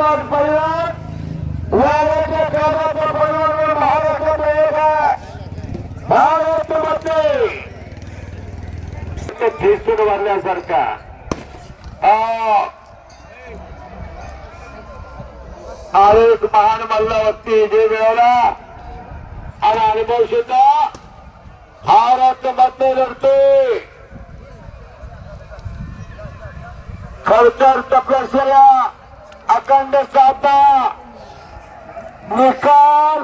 सर्वात पहिला वाऱ्याच्या कामाचा परिवार महाराष्ट्रात एक आहे. महाराष्ट्रामध्ये ठेचून वाढल्यासारखा एक महान मल्लवत्ती जे मिळवला आणि अनुभव सुद्धा महाराष्ट्रामध्ये लढतोय. खर्चार तपस्या अखंड साधा निकाल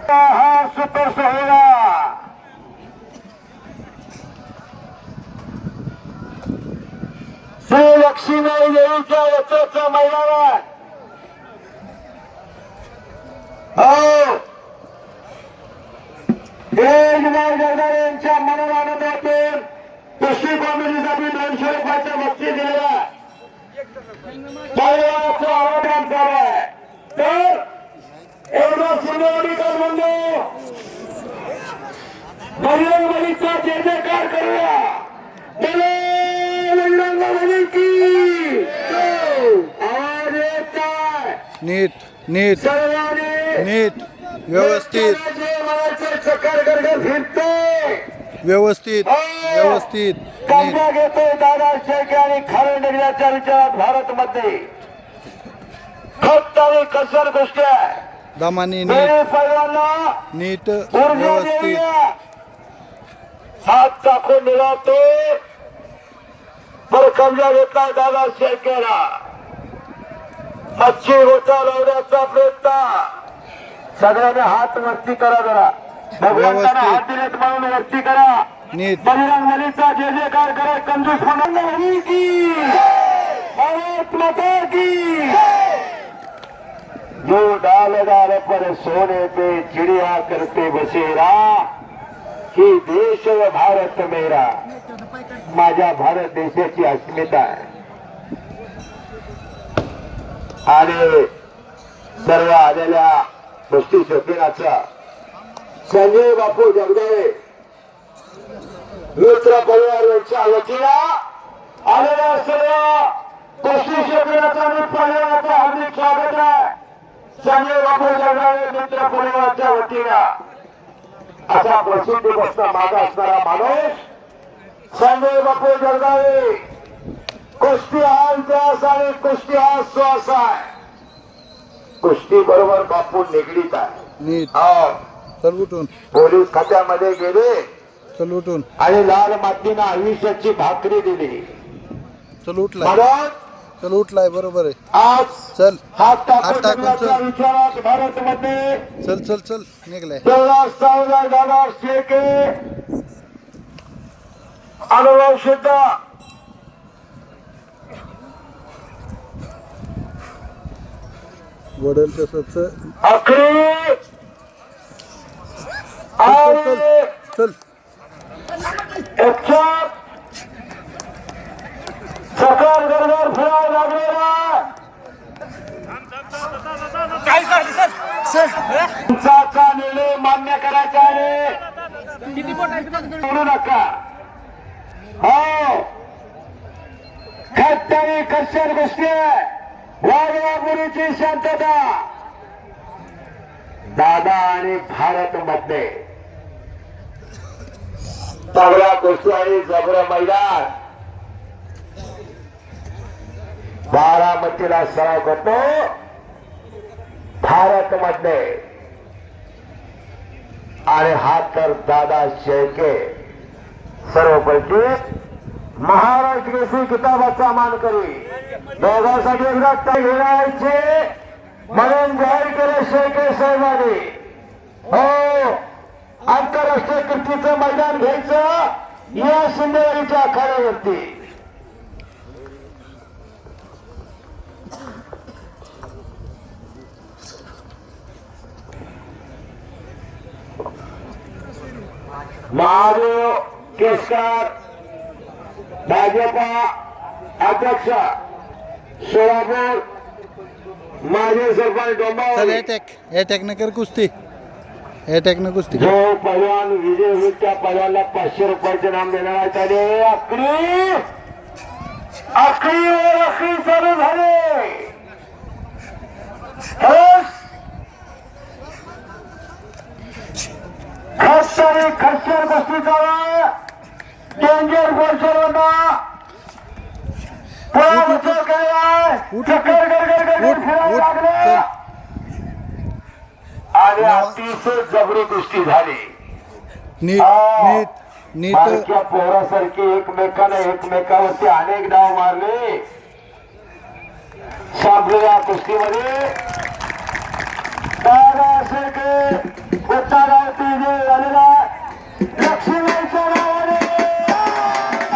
हा सुपर सोहळा श्री लक्ष्मीबाई देवीच्या यात्रेच्या मैदानात यांच्या मनोरानंदातून कृषी कॉमेडीसाठी 200 रुपयाचा बक्षीस दिलेला पहिल्याचं आवाहन चालू आहे. तर एवढा सिनेमाटिकल म्हणतो बजरंगबलीचा जय जयकार करूया. बजरंगबली की आवाज येत आहे. नीट नीट सर्वांनी नीट व्यवस्थित चक्कर गडगड फिरते व्यवस्थित व्यवस्थित नीट कब्जा घेतोय दादा शेळके आणि खारेंडगिराच्या विचारात भारतमध्ये खत आणि कसर गोष्टी आहे. दमानी नीट मेरे पैलवानला नीट ऊर्जा व्यवस्थित देऊया. हात टाकून निघातो पर कब्जा घेतला दादा शेळकेला. मच्छी गोटा लावण्याचा प्रयत्न. सगळ्यांनी हात वरती करा जरा. भगवंताने हात दिलेत म्हणून वरती करा. नीट बजरंगबलीचा जय जयकार करा. कंजूस बजरंगबली की भारत माता की. जो डाल डाल पर सोने पे चिड़िया करते बसेरा ही देश व भारत मेरा. माझ्या भारत देशाची अस्मिता आहे. आणि सर्व आलेल्या गोष्टी शौकीनाचा संजय बापू जगदाळे मित्र परिवार यांच्या वतीला आलेल्या सर्व गोष्टी शौकीनाचा मी परिवाराचं हार्दिक स्वागत आहे. संजय बापू जगदाळे मित्र परिवाराच्या वतीला असा प्रसिद्धीपासून मागा असणारा माणूस संजय बापू जगदाळे. कुस्ती हा इतिहास आणि कुस्ती हा श्वास आहे. कुस्ती बरोबर बापू निगडीत आहे. नीट चल उठून पोलीस खात्यामध्ये गेले चल उठून आणि लाल मातीनं आयुष्याची भाकरी दिली. चल उठलाय म्हणून चल उठलाय बरोबर आहे. आज चल हात हात टाकून टाकण्याच्या चल. विचारात भारतमध्ये चल चल चल निघलाय तेवढा सावधा दादा शेळके अनुभव सुद्धा वडल तसंच आखरी चल चल चल सकाळ गडगड फिरायला लागलेला तुमचा निर्णय मान्य करायचा आणि बोलू नका. हो खट्टारी कशर गोष्टी वाघवापुरीची शांतता. दादा आणि भारत मध्ये तगड्या गोष्टी आणि जबर मैदान. बारामतीला सराव करतो भारत मध्ये आणि हा तर दादा शेळके सर्वपैकी महाराष्ट्र केसरी किताबाचा मानकरी. दोघांसाठी एकदा घेण्याचे म्हणून जाहीर केले शेळके साहेबांनी. हो आंतरराष्ट्रीय कुस्तीचं मैदान घ्यायचं या शिंदेवाडीच्या आखाड्यावरती. महादेव केसकर भाजपा अध्यक्ष सोलापूर माजी सरपंच चल डोंबावली. अटॅक न कर कुस्ती अटॅक न कुस्ती जो पहिलवान विजय होईल त्या पहिल्याला 500 रुपयाचे नाम देणार आहे. त्याने आखरी चालू झाले. खर्चाने खर्चर गोष्टी चालू डेंजर गोष्टींना पुढे काय चक्कर गडगड फिरायला लागले आणि अतिशय जबरी गोष्टी झाली. नीट नीट नीट बारक्या पोरासारखी एकमेकावरती अनेक डाव मारले. सापडले या कुस्तीमध्ये दादासारखे उत्तरावरती जे झालेला लक्ष्मीच्या नावाने